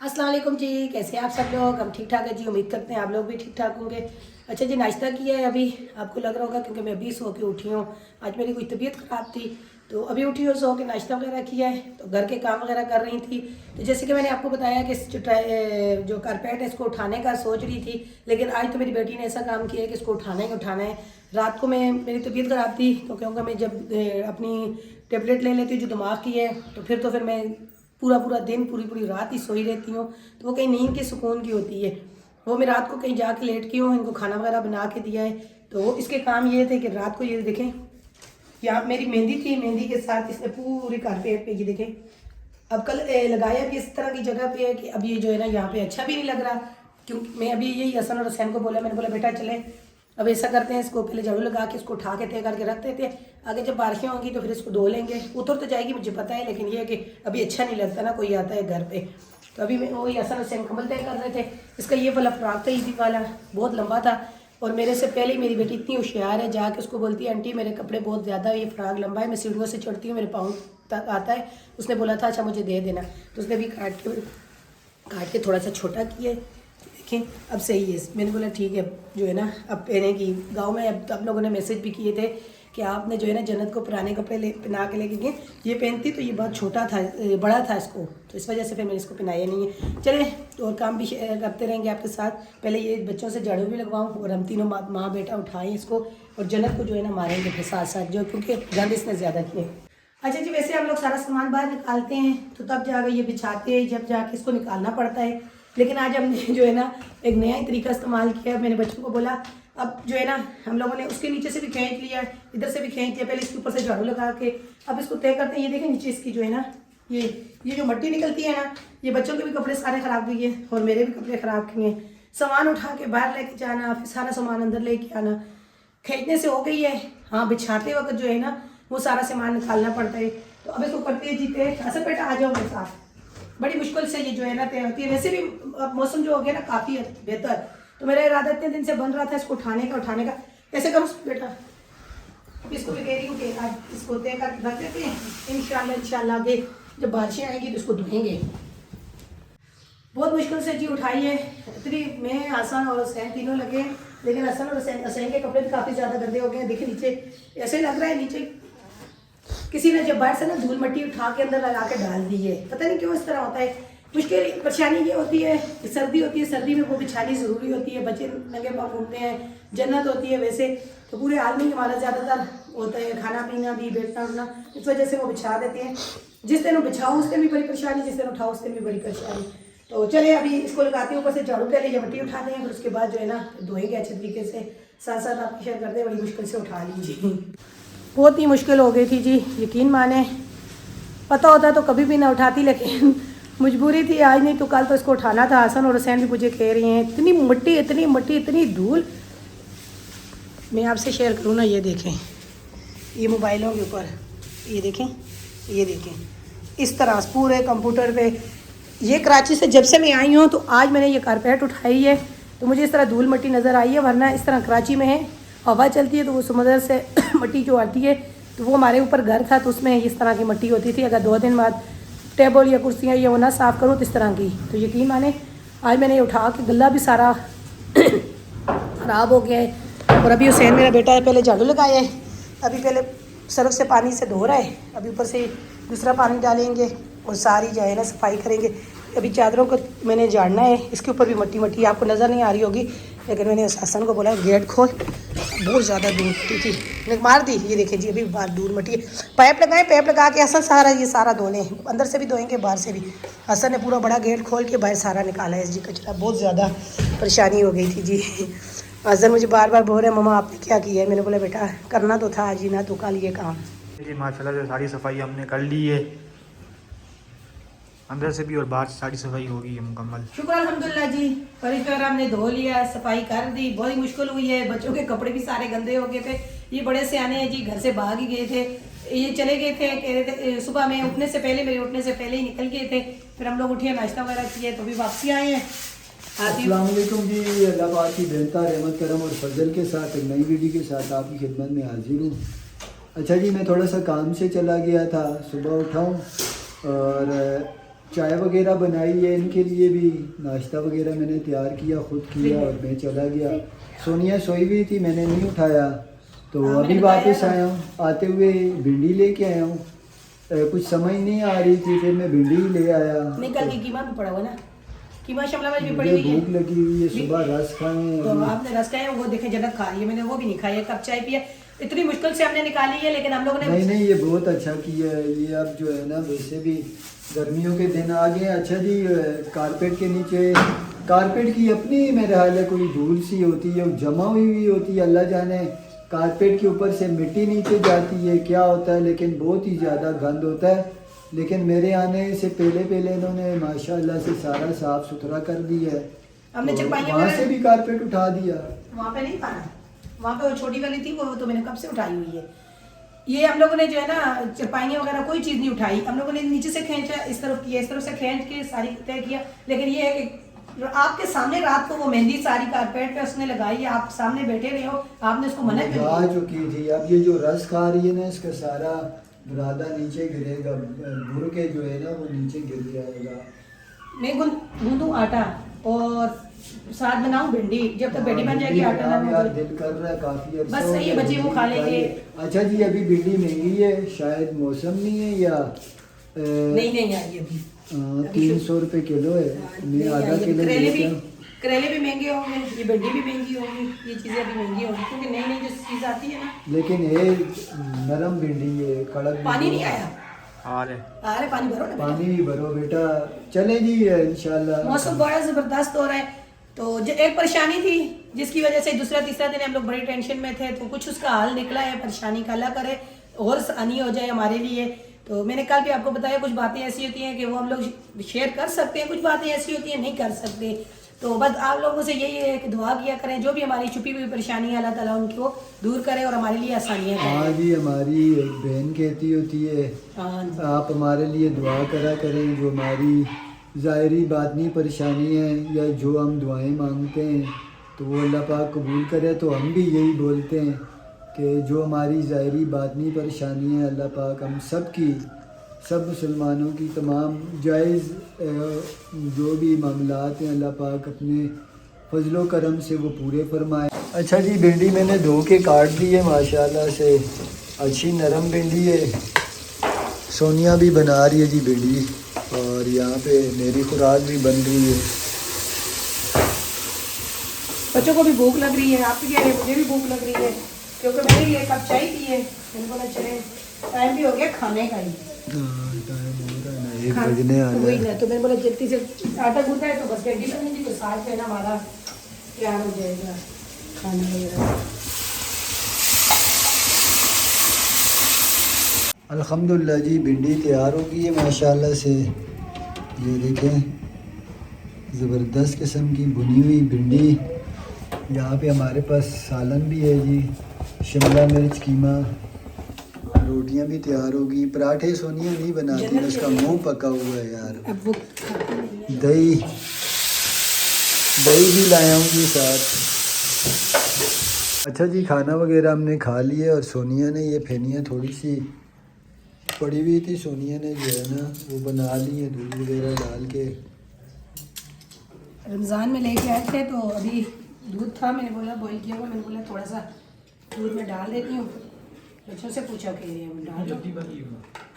अस्सलाम वालेकुम जी, कैसे हैं आप सब लोग। हम ठीक ठाक है जी, उम्मीद करते हैं आप लोग भी ठीक ठाक होंगे। अच्छा जी, नाश्ता किया है अभी, आपको लग रहा होगा क्योंकि मैं अभी सो के उठी हूँ। आज मेरी कोई तबीयत ख़राब थी तो अभी उठी हूँ, सो के नाश्ता वगैरह किया है तो घर के काम वगैरह कर रही थी। तो जैसे कि मैंने आपको बताया कि जो कारपेट है इसको उठाने का सोच रही थी, लेकिन आज तो मेरी बेटी ने ऐसा काम किया है कि इसको उठाना ही उठाना है। रात को मेरी तबीयत ख़राब थी तो क्योंकि मैं जब अपनी टेबलेट ले लेती हूँ जो दिमाग की है तो फिर मैं पूरा पूरा दिन पूरी पूरी रात ही सोई रहती हूँ। तो वो कहीं नींद के सुकून की होती है। वो मैं रात को कहीं जाके लेट की हूँ, इनको खाना वगैरह बना के दिया है। तो इसके काम ये थे कि रात को ये देखें, यहाँ मेरी मेहंदी थी, मेहंदी के साथ इसने पूरी कारपेट पे ये देखें। अब कल लगाया भी इस तरह की जगह पे है कि अब ये जो है ना यहाँ पे अच्छा भी नहीं लग रहा। क्योंकि मैं अभी यही हसन और हुसैन को बोला, मैंने बोला बेटा चले अब ऐसा करते हैं, इसको पहले झाड़ू लगा के इसको उठा के तय करके रख देते हैं, आगे जब बारिशें होंगी तो फिर इसको धो लेंगे। उतर तो जाएगी मुझे पता है, लेकिन ये है कि अभी अच्छा नहीं लगता ना कोई आता है घर पे। तो अभी मैं वही हसन हुसैन कमल तय कर रहे थे। इसका ये वाला फ्रॉक था, ईदी वाला, बहुत लंबा था और मेरे से पहले ही मेरी बेटी इतनी होशियार है, जाके उसको बोलती है आंटी मेरे कपड़े बहुत ज़्यादा, ये फ्रॉक लंबा है, मैं सीढ़ियों से चढ़ती हूँ मेरे पाँव तक आता है। उसने बोला था अच्छा मुझे दे देना, तो उसने भी काट के थोड़ा सा छोटा किया। देखें अब सही है। मैंने बोला ठीक है जो है ना अब पहनेगी। गांव में अब आप लोगों ने मैसेज भी किए थे कि आपने जो है ना जन्नत को पुराने कपड़े पहना के लेके गए, ये पहनती तो ये बहुत छोटा था, बड़ा था इसको, तो इस वजह से फिर मैंने इसको पहनाया नहीं है। चले और काम भी करते रहेंगे आपके साथ। पहले ये बच्चों से झाड़ू भी लगवाऊँ और हम तीनों माँ बेटा उठाएँ इसको और जन्नत को जो है ना मारेंगे फिर साथ साथ, जो क्योंकि गंद इसने ज़्यादा किए। अच्छा जी, वैसे हम लोग सारा सामान बाहर निकालते हैं तो तब जाकर ये बिछाते हैं, जब जाके इसको निकालना पड़ता है। लेकिन आज हमने जो है ना एक नया ही तरीका इस्तेमाल किया। मैंने बच्चों को बोला अब जो है ना हम लोगों ने उसके नीचे से भी खींच लिया, इधर से भी खींच लिया, पहले इसके ऊपर से झाड़ू लगा के अब इसको तय करते हैं। ये देखें नीचे इसकी जो है ना ये जो मट्टी निकलती है ना, ये बच्चों के भी कपड़े सारे ख़राब किए और मेरे भी कपड़े ख़राब किए। सामान उठा के बाहर लेके जाना, फिर सारा सामान अंदर लेके आना, खींचने से हो गई है। हाँ, बिछाते वक्त जो है ना वो सारा सामान निकालना पड़ता है। तो अब इसको करते हैं जीते ऐसा बेटा आ जाओ मेरे साथ। बड़ी मुश्किल से ये जो है ना तय होती है। वैसे भी मौसम जो हो गया ना काफ़ी बेहतर, तो मेरा इरादा इतने दिन से बन रहा था इसको उठाने का। कैसे करूँ बेटा, इसको भी कह रही हूँ कि आज इसको तय कर रख देते हैं, इंशाल्लाह आगे जब बारिशें आएंगी तो इसको धोएंगे। बहुत मुश्किल से जी उठाई है इतनी। मैं हसन और हुसैन तीनों लगे, लेकिन हसन और हुसैन के कपड़े भी काफ़ी ज़्यादा गंदे हो गए हैं। देखिए नीचे ऐसे लग रहा है नीचे किसी ने जब बाहर से ना धूल मट्टी उठा के अंदर लगा के डाल दी है, पता नहीं क्यों इस तरह होता है। मुश्किल परेशानी ये होती है, सर्दी होती है, सर्दी में वो बिछानी ज़रूरी होती है, बच्चे नंगे पाँव घूमते हैं, जन्नत होती है। वैसे तो पूरे आदमी हमारा ज़्यादातर होता है खाना पीना भी, बैठना उठना, इस वजह से वो बिछा देते हैं। जिस दिन वो बिछाओ उस दिन भी बड़ी परेशानी, जिस दिन उठाओ उस दिन भी बड़ी परेशानी। तो चले अभी इसको लगाते हैं, ऊपर से झाड़ू पहले या मट्टी उठाते हैं, फिर उसके बाद जो है ना धोएंगे अच्छे तरीके से। साथ साथ आप शेयर करते हैं, बड़ी मुश्किल से उठा लीजिए। बहुत ही मुश्किल हो गई थी जी, यकीन माने। पता होता तो कभी भी ना उठाती, लेकिन मजबूरी थी, आज नहीं तो कल तो इसको उठाना था। हसन और हुसैन भी मुझे कह रही हैं इतनी मट्टी इतनी धूल। मैं आपसे शेयर करूँ ना, ये देखें ये मोबाइलों के ऊपर ये देखें इस तरह पूरे कंप्यूटर पे। ये कराची से जब से मैं आई हूँ तो आज मैंने ये कारपेट उठाई है तो मुझे इस तरह धूल मट्टी नज़र आई है। वरना इस तरह कराची में है, हवा चलती है तो वो समुद्र से मट्टी जो आती है, तो वो हमारे ऊपर घर था तो उसमें इस तरह की मट्टी होती थी। अगर 2 दिन बाद टेबल या कुर्सियाँ ये वो ना साफ़ करूँ तो इस तरह की, तो यकीन माने आज मैंने उठा के गला भी सारा ख़राब हो गया है। और अभी हुसैन मेरा बेटा है, पहले झाड़ू लगाया है, अभी पहले सर्फ से पानी से धो रहा है, अभी ऊपर से दूसरा पानी डालेंगे और सारी जो है ना सफाई करेंगे। अभी चादरों को मैंने झाड़ना है, इसके ऊपर भी मट्टी आपको नज़र नहीं आ रही होगी, लेकिन मैंने हसन को बोला गेट खोल, बहुत ज़्यादा धूल मट्टी थी, मैंने मार दी। ये देखिए जी अभी बाहर धूल मट्टी है। पाइप लगाएं, पाइप लगा के हसन सारा धो लें, अंदर से भी धोएंगे बाहर से भी। हसन ने पूरा बड़ा गेट खोल के बाहर सारा निकाला है जी कचरा। बहुत ज़्यादा परेशानी हो गई थी जी। हसन मुझे बार बार बोल रहे हैं मम्मा आपने क्या किया है। मैंने बोला बेटा करना तो था आज ही ना तो कल ये काम। जी माशाल्लाह से सारी सफाई हमने कर ली है, अंदर से भी और बाहर से सारी सफाई हो गई है मुकम्मल। शुक्र अल्हम्दुलिल्लाह जी, फर्श वगैरह हमने धो लिया, सफाई कर दी। बहुत मुश्किल हुई है, बच्चों के कपड़े भी सारे गंदे हो गए थे। ये बड़े सियाने हैं जी, घर से भाग ही गए थे, ये चले गए थे, कह रहे थे सुबह में उठने से पहले, मेरे उठने से पहले ही निकल गए थे। फिर हम लोग उठे, नाश्ता वगैरह किए तो भी वापसी आए हैं। अस्सलाम वालेकुम जी, अल्लाह पाक की बेहतर रहमत करम और फजल के साथ एक नई वीडियो के साथ आपकी खिदमत में हाजिर हूँ। अच्छा जी, मैं थोड़ा सा काम से चला गया था, सुबह उठाऊँ और चाय वगैरह बनाई है, इनके लिए भी नाश्ता वगैरह मैंने तैयार किया, खुद किया और मैं चला गया। सोनिया सोई हुई थी, मैंने नहीं उठाया, तो हाँ, अभी मैंने वापस बताया आया हूँ। आते हुए भिंडी लेके आया हूँ, कुछ समझ नहीं आ रही थी, फिर मैं भिंडी ही ले आया। नहीं, कल की कीमा भी पड़ा हुआ ना, कीमा शिमला मिर्च भी पड़ी मुझे हुई है। भूख लगी हुई है, सुबह रस खाए तो आपने रस खाया, वो देखे जन्नत खा रही है, मैंने वो भी नहीं खाई है। कब चाय पिया, इतनी मुश्किल से हमने निकाली है, लेकिन हम लोगों ने नहीं नहीं, ये बहुत अच्छा किया है। ये अब जो है ना, वैसे भी गर्मियों के दिन आ गए। अच्छा जी, कारपेट के नीचे, कारपेट की अपनी मेरे ख्याल है कोई धूल सी होती है, वो जमा हुई होती है, अल्लाह जाने कारपेट के ऊपर से मिट्टी नीचे जाती है, क्या होता है, लेकिन बहुत ही ज़्यादा गंद होता है। लेकिन मेरे आने से पहले इन्होंने माशाल्लाह से सारा साफ़ सुथरा कर दिया है। हमने तो चरपाइयाँ वहाँ से भी कारपेट उठा दिया। वहाँ पे नहीं पाना, वहाँ पे वो छोटी वाली थी, वो तो मैंने कब से उठाई हुई है। ये हम लोगों ने जो है ना चरपाइयाँ वगैरह कोई चीज़ नहीं उठाई, हम लोगों ने नीचे से खींचा, इस तरफ किया, इस तरफ से खींच के सारी तय किया। लेकिन ये है कि आपके सामने रात को वो मेहंदी सारी कारपेट पे उसने लगाई है, आप सामने बैठे रहे हो, आपने उसको मना कर लगा दिया। चुकी थी। अब ये जो रस खा रही है ना, इसका सारा बुरादा नीचे गिरेगा, भुर के जो है ना वो नीचे गिर जाएगा। मैं गूंदूं आटा और साथ बनाऊं भिंडी, जब तक भिंडी बन जाएगी आटा ना यार हो। दिल कर रहा है काफी अरसा बस हो सही है, गया बच्चे वो भिंडी खा लेंगे। खाइए। अच्छा जी, अभी भिंडी महंगी है, शायद मौसम नहीं है या नहीं आई अभी 300 रुपये किलो है। मैं आधा किलो करेले लेके भी करेले भी महंगे होंगे, ये भिंडी भी महंगी होंगी, ये चीज़ें अभी महंगी होंगी क्योंकि नई नई जो चीज़ आती है ना। लेकिन ये नरम भिंडी है, कड़क पानी भिंडी नहीं है। आया, अरे अरे पानी भरो ना। पानी भी भरो बेटा। चले जी इंशाल्लाह। मौसम बड़ा ज़बरदस्त हो रहा है, तो जो एक परेशानी थी जिसकी वजह से दूसरा तीसरा दिन हम लोग बड़ी टेंशन में थे, तो कुछ उसका हल निकला है। परेशानी का अल्लाह करे और आसानी हो जाए हमारे लिए। तो मैंने कल भी आपको बताया, कुछ बातें ऐसी होती हैं कि वो हम लोग शेयर कर सकते हैं, कुछ बातें ऐसी होती हैं नहीं कर सकते। तो बस आप लोगों से यही है कि दुआ किया करें, जो भी हमारी छुपी हुई परेशानी है अल्लाह ताला उनको दूर करे और हमारे लिए आसानियाँ करें। हाँ जी, हमारी एक बहन कहती होती है, हाँ जी। आप हमारे लिए दुआ करा करें, जो हमारी ज़ाहिरी बातनी परेशानी है या जो हम दुआएं मांगते हैं तो वो अल्लाह पाक कबूल करे। तो हम भी यही बोलते हैं कि जो हमारी ज़ाहिरी बातनी परेशानी है, अल्लाह पाक हम सब की, सब मुसलमानों की तमाम जायज़ जो भी मामलात हैं, अल्लाह पाक अपने फजलो करम से वो पूरे फरमाए। अच्छा जी, भिंडी मैंने धो के काट दी है, माशाल्लाह से अच्छी नरम भिंडी है। सोनिया भी बना रही है जी भिंडी, और यहाँ पे मेरी खुराक भी बन रही है। बच्चों को भी भूख लग रही है, आप भी कह रहे हैं, मुझे भी भूख लग रही है, क्योंकि मैंने ये कप चाय पी है। मैंने बोला चले टाइम भी हो गया खाने का ही, टाइम हो रहा है ना, 1 बजने आ वही रहा ना। है। तो मैंने बोला जल्दी से आटा गूंथा है तो बस भिंडी बनेगी, तो साथ में ना हमारा तैयार हो जाएगा खाने वगैरह। अल्हम्दुलिल्लाह जी, भिंडी तैयार हो गई है माशाल्लाह से। ये देखें, ज़बरदस्त किस्म की भुनी हुई भिंडी। यहाँ पे हमारे पास सालन भी है जी, शिमला मिर्च कीमा। रोटियाँ भी तैयार हो गई। पराठे सोनिया नहीं बनाती, उसका मुंह पका हुआ है यार। अब वो दही भी लाया हूँ जी साथ। अच्छा जी, खाना वगैरह हमने खा लिया, और सोनिया ने ये फेनियाँ थोड़ी सी पड़ी हुई थी, सोनिया ने जो है ना वो बना ली है दूध वगैरह डाल के। रमज़ान में लेके आए थे, तो अभी दूध था, मैंने बोला बॉईल किया हुआ, मैंने बोला थोड़ा सा दूध में डाल देती हूँ। बच्चों से पूछा कि डाल दो,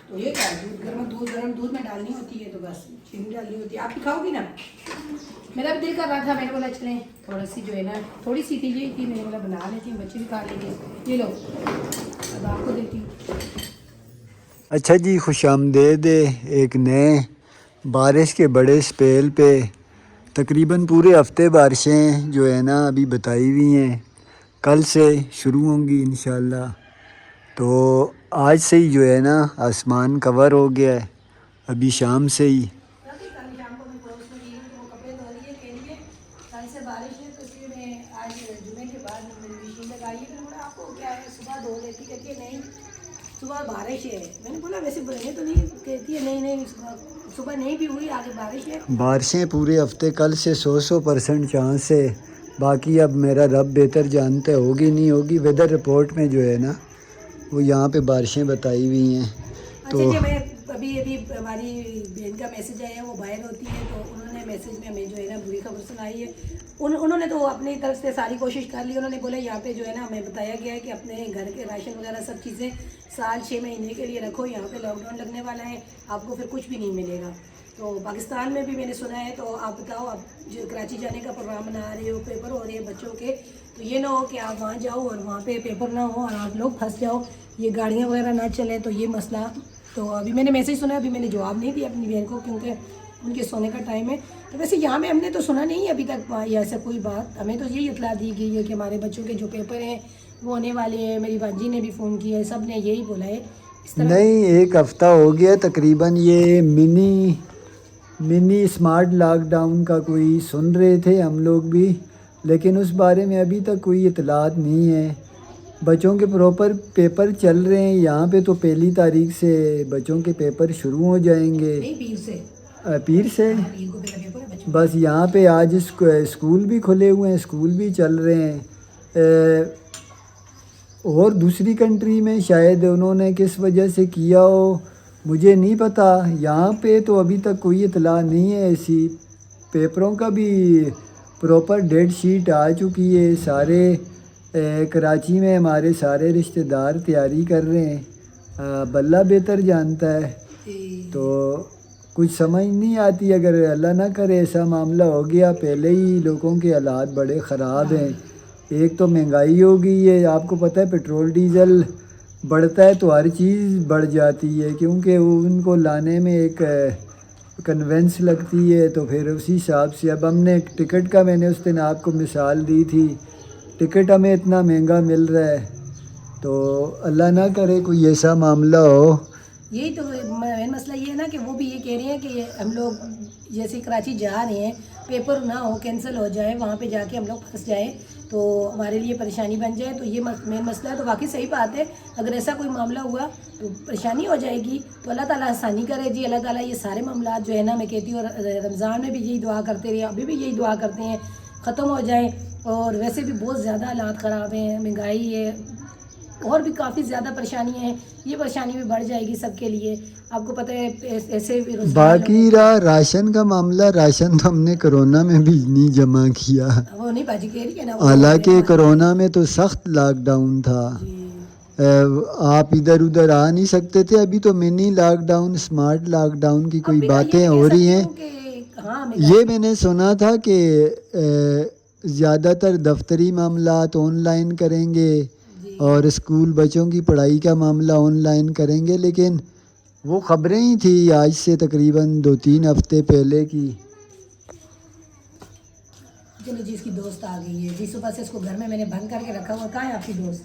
तो ये क्या गर्म दूध में डालनी होती है, तो बस चीनी डालनी होती है। आप भी खाओगी ना? मेरा भी दिल कर रहा था, मैंने बोला चलें थोड़ा सी जो है ना, थोड़ी सी थी ये थी, मैंने बोला बना लेती हूँ, बच्चे भी खा लेंगे। ये लो, अब आपको देती हूँ। अच्छा जी, खुशामदीद एक नए बारिश के बड़े स्पेल पे। तकरीबन पूरे हफ्ते बारिशें जो है ना अभी बताई हुई हैं, कल से शुरू होंगी इंशाल्लाह। तो आज से ही जो है ना आसमान कवर हो गया है, अभी शाम से ही। सुबह बारिश है, मैंने बोला वैसे बने तो नहीं, कहती है नहीं सुबह नहीं भी हुई, आगे बारिश है। बारिशें पूरे हफ्ते, कल से 100% चांस है। बाकी अब मेरा रब बेहतर जानते, होगी नहीं होगी। वेदर रिपोर्ट में जो है ना वो यहाँ पे बारिशें बताई हुई हैं। तो अच्छा जी, मैं अभी अभी हमारी बहन का मैसेज आया, वो बाहर होती है, तो उन्होंने मैसेज में हमें जो है ना बुरी खबर सुनाई है। उन्होंने तो अपनी तरफ से सारी कोशिश कर ली। उन्होंने बोला यहाँ पे जो है ना हमें बताया गया है कि अपने घर के राशन वगैरह सब चीज़ें साल 6 महीने के लिए रखो, यहाँ पे लॉकडाउन लगने वाला है, आपको फिर कुछ भी नहीं मिलेगा। तो पाकिस्तान में भी मैंने सुना है। तो आप बताओ, आप जो कराची जाने का प्रोग्राम बना रहे हो, पेपर हो रहे हैं बच्चों के, तो ये ना हो कि आप वहाँ जाओ और वहाँ पे पेपर ना हो और आप लोग फंस जाओ, ये गाड़ियाँ वगैरह ना चलें, तो ये मसला। तो अभी मैंने मैसेज सुना, अभी मैंने जवाब नहीं दिया अपनी बहन को क्योंकि उनके सोने का टाइम है। तो वैसे यहाँ में हमने तो सुना नहीं है अभी तक ये ऐसा कोई बात। हमें तो यही इतला दी गई है कि हमारे बच्चों के जो पेपर हैं वो होने वाले हैं। मेरी भांजी ने भी फ़ोन किया है, सब ने यही बोला है। इस तरह नहीं, 1 हफ़्ता हो गया तकरीबन ये मिनी स्मार्ट लॉकडाउन का कोई सुन रहे थे हम लोग भी, लेकिन उस बारे में अभी तक कोई इतलात नहीं है। बच्चों के प्रॉपर पेपर चल रहे हैं यहाँ पे, तो 1 तारीख से बच्चों के पेपर शुरू हो जाएंगे। नहीं, पीर से पीर से पीर को पहला पेपर है बच्चों। बस यहाँ पे आज स्कूल भी खुले हुए हैं, स्कूल भी चल रहे हैं। और दूसरी कंट्री में शायद उन्होंने किस वजह से किया हो मुझे नहीं पता। यहाँ पे तो अभी तक कोई इतला नहीं है ऐसी। पेपरों का भी प्रॉपर डेट शीट आ चुकी है सारे। कराची में हमारे सारे रिश्तेदार तैयारी कर रहे हैं। बल्ला बेहतर जानता है। तो कुछ समझ नहीं आती, अगर अल्लाह ना करे ऐसा मामला हो गया। पहले ही लोगों के हालात बड़े ख़राब हैं। एक तो महंगाई हो गई है, आपको पता है पेट्रोल डीजल बढ़ता है तो हर चीज़ बढ़ जाती है, क्योंकि उनको लाने में एक कन्वेंस लगती है। तो फिर उसी हिसाब से अब हमने टिकट का, मैंने उस दिन आपको मिसाल दी थी, टिकट हमें इतना महंगा मिल रहा है। तो अल्लाह ना करे कोई ऐसा मामला हो। यही तो मेन मसला ये है ना कि वो भी ये कह रहे हैं कि हम लोग जैसे कराची जा रहे हैं, पेपर ना हो, कैंसिल हो जाए, वहाँ पे जाके हम लोग फंस जाए तो हमारे लिए परेशानी बन जाए। तो ये मेन मसला है। तो बाकी सही बात है, अगर ऐसा कोई मामला हुआ तो परेशानी हो जाएगी। तो अल्लाह ताला आसानी करे जी। अल्लाह ताला ये सारे मामला जो है ना, मैं कहती हूँ रमज़ान में भी यही दुआ करते रहे, अभी भी यही दुआ करते हैं, ख़त्म हो जाए। और वैसे भी बहुत ज़्यादा हालात ख़राब हैं, महंगाई है और भी काफ़ी ज़्यादा परेशानियाँ हैं। ये परेशानी भी बढ़ जाएगी सबके लिए, आपको पता है। ऐसे बाकी रहा राशन का मामला, राशन तो हमने कोरोना में भी नहीं जमा किया। वो नहीं बाजी कह रही है ना, हालांकि कोरोना में तो सख्त लॉकडाउन था, आप इधर उधर आ नहीं सकते थे। अभी तो मिनी लॉकडाउन, स्मार्ट लॉकडाउन की कोई बातें हो रही हैं। ये मैंने सुना था कि ज़्यादातर दफ्तरी मामलात ऑनलाइन करेंगे और स्कूल बच्चों की पढ़ाई का मामला ऑनलाइन करेंगे, लेकिन वो ख़बरें ही थी आज से तकरीबन 2-3 हफ्ते पहले की। चलो जी, इसकी दोस्त आ गई है जी। सुबह से इसको घर में मैंने बंद करके रखा हुआ। कहाँ है आपकी दोस्त?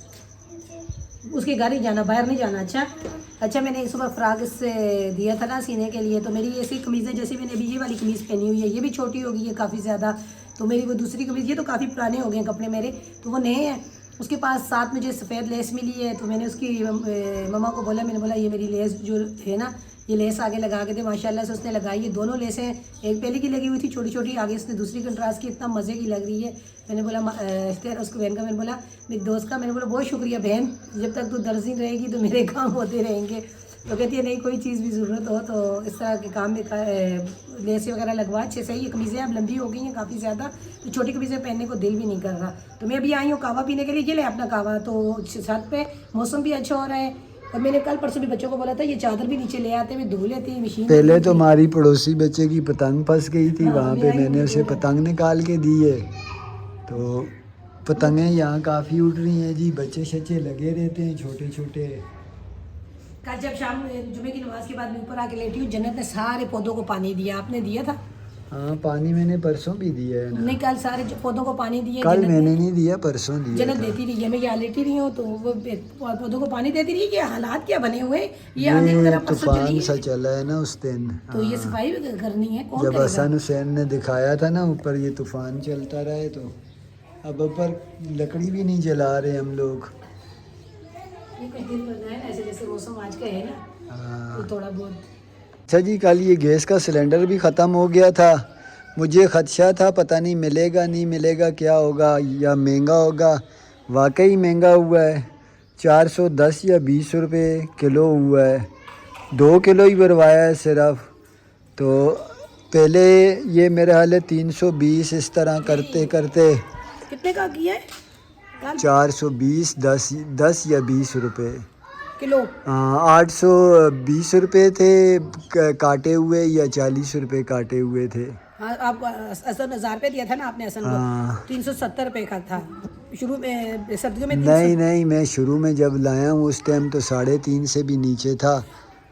उसके घर ही जाना, बाहर नहीं जाना। अच्छा मैंने सुबह फ्राक इससे दिया था ना सीने के लिए। तो मेरी ऐसी कमीज़ें, जैसे मैंने अभी ये वाली कमीज़ पहनी हुई है, ये भी छोटी हो गई है काफ़ी ज़्यादा। तो मेरी वो दूसरी कमीज़, ये तो काफ़ी पुराने हो गए हैं कपड़े मेरे, तो वो नए हैं। उसके पास साथ मुझे सफ़ेद लेस मिली है। तो मैंने उसकी मम्मा को बोला, मैंने बोला ये मेरी लेस जो है ना, ये लेस आगे लगा के दे। माशाल्लाह से उसने लगाई। ये दोनों लेसें, एक पहले की लगी हुई थी छोटी छोटी, आगे इसने दूसरी कंट्रास्ट की, इतना मज़े की लग रही है। मैंने बोला उसको बहन का, मैंने बोला मेरी दोस्त का, मैंने बोला बहुत शुक्रिया बहन, जब तक तू दर्जी रहेगी तो मेरे काम होते रहेंगे। तो कहती है नहीं, कोई चीज़ भी ज़रूरत हो तो इस तरह के काम में लेसें वगैरह लगवा। अच्छे से ये कमीज़ें अब लंबी हो गई हैं काफ़ी ज़्यादा, तो छोटी कमीज़ें पहनने को दिल भी नहीं कर रहा। तो मैं अभी आई हूँ कहवा पीने के लिए। ये ले अपना कहवा। तो छत पे मौसम भी अच्छा हो रहा है। और मैंने कल परसों भी बच्चों को बोला था ये चादर भी नीचे ले आते, मैं धो लेती मशीन। पहले तो हमारी पड़ोसी बच्चे की पतंग फंस गई थी, वहाँ पे मैंने उसे पतंग निकाल के दी है। तो पतंगें यहाँ काफ़ी उड़ रही हैं जी, बच्चे शच्चे लगे रहते हैं छोटे छोटे। कल जब शाम जुमे की नमाज के बाद मैं ऊपर आके लेटी हूँ, जन्नत ने सारे पौधों को पानी दिया। आपने दिया था? हाँ, पानी मैंने परसों भी दिया है ना। नहीं, कल सारे पौधों को पानी दिया। कल मैंने नहीं दिया, परसों दिया। जन्नत देती रही है, मैं यहाँ लेटी रही हूँ तो वो पौधों को पानी देती रही। ये हालात क्या बने हुए, ये आने की तरह परसों तूफान चली सा चला है ना उस दिन। तो ये सफाई भी करनी है, कौन जब करेगा? हसन हुसैन ने दिखाया था ना ऊपर, ये तूफान चलता रहे तो अब ऊपर लकड़ी भी नहीं जला रहे हम लोग। कुछ दिन बना है ना, ऐसे जैसे मौसम आज का है ना, तो थोड़ा बहुत। अच्छा जी, कल ये गैस का सिलेंडर भी ख़त्म हो गया था। मुझे ख़दशा था पता नहीं मिलेगा नहीं मिलेगा, क्या होगा, या महंगा होगा। वाकई महंगा हुआ है, 410 या 20 रुपये किलो हुआ है। 2 किलो ही भरवाया है सिर्फ। तो पहले ये मेरा हाल है 320, इस तरह करते करते कितने का किया है कल? 420, 10 या 20 रुपये। किलो? 820 रुपये थे काटे हुए, या 40 रुपये काटे हुए थे। हाँ, आपको असन 1000 रुपये दिया था ना आपने असन को? 370 रुपये का था शुरू में, सर्दियों में। नहीं, मैं शुरू में जब लाया हूँ उस टाइम तो 3.5 से भी नीचे था,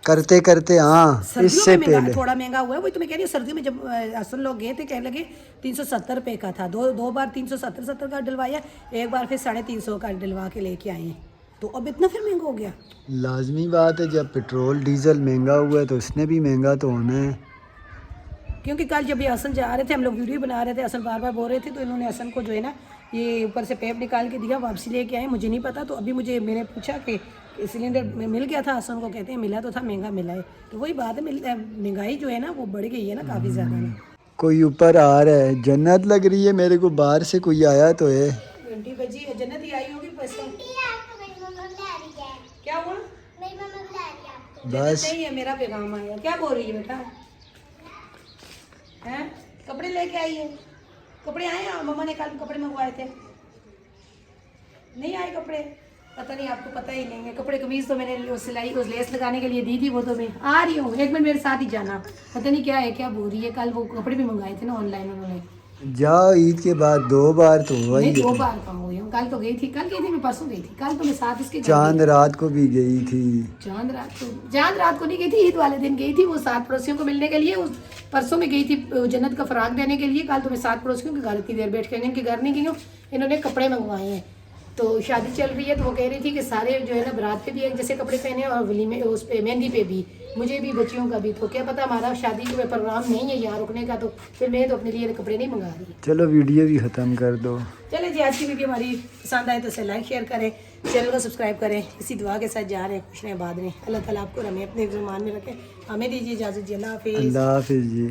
करते करते। हाँ, इससे पहले थोड़ा महंगा हुआ है, वही तो मैं कह रही हूँ। सर्दियों में जब असल लोग गए थे कहने लगे 370 रुपये का था। दो बार 370 का डलवाया, एक बार फिर 350 का डलवा के लेके आए हैं। तो अब इतना फिर महंगा हो गया। लाजमी बात है, जब पेट्रोल डीजल महंगा हुआ है तो उसने भी महंगा तो होना है। क्योंकि कल जब ये हसन जा रहे थे, हम लोग वीडियो बना रहे थे, हसन बार बार बोल रहे थे, तो इन्होंने हसन को जो है ना ये ऊपर से पेप निकाल के दिया, वापसी लेके आए। मुझे नहीं पता, तो अभी मैंने पूछा कि सिलेंडर मिल गया था हसन को, कहते हैं मिला तो था, महंगा मिला है। तो वही बात है, महंगाई जो है ना वो बढ़ गई है ना काफ़ी ज़्यादा ना। कोई ऊपर आ रहा है, जन्नत लग रही है मेरे को, बाहर से कोई आया तो है। घंटी बजी, जन्नत ही आई होगी पैसा। क्या हुआ? बस नहीं है, मेरा पैगाम आया। क्या बोल रही है बेटा? हैं? कपड़े लेके आई है? कपड़े आए हैं? मम्मा ने कल कपड़े मंगवाए थे, नहीं आए कपड़े? पता नहीं, आपको पता ही नहीं है। कपड़े कमीज तो मैंने सिलाई उस लेस लगाने के लिए दी थी, वो तो मैं आ रही हूँ, एक मिनट मेरे साथ ही जाना। पता नहीं क्या है, क्या बोल रही है। कल वो कपड़े भी मंगाए थे ना ऑनलाइन उन्होंने। जाओ, ईद के बाद 2 बार तो हुआ ही नहीं, 2 है। बार कहाँ हुई हूँ? कल तो गई थी, मैं परसों गई थी। कल तो मैं साथ उसके चांद रात को भी गई थी। चांद रात को नहीं गई थी, ईद वाले दिन गई थी। वो 7 पड़ोसियों को मिलने के लिए उस परसों में गई थी, जन्नत का फराक देने के लिए। कल तो मैं 7 पड़ोसियों के घर इतनी देर बैठ के, इनके घर नहीं गई हूँ। इन्होंने कपड़े मंगवाए हैं, तो शादी चल रही है, तो वो कह रही थी कि सारे जो है ना बारात पे भी एक जैसे कपड़े पहने और वलीमे उस पे मेहंदी पे भी, मुझे भी बच्चियों का भी। तो क्या पता हमारा शादी का प्रोग्राम नहीं है यहाँ रुकने का, तो फिर मैं तो अपने लिए कपड़े नहीं मंगा रही। चलो वीडियो भी ख़त्म कर दो। चले जी, आज की वीडियो हमारी पसंद आए तो इसे लाइक शेयर करें, चैनल को सब्सक्राइब करें। इसी दुआ के साथ जा रहे हैं, खुश रहें बाद में। अल्लाह ताला आपको हमें अपने ज़ुबान में रखें। हमें दीजिए इजाज़त जी, अल्लाह हाफिज़। अल्लाह हाफिज़ जी।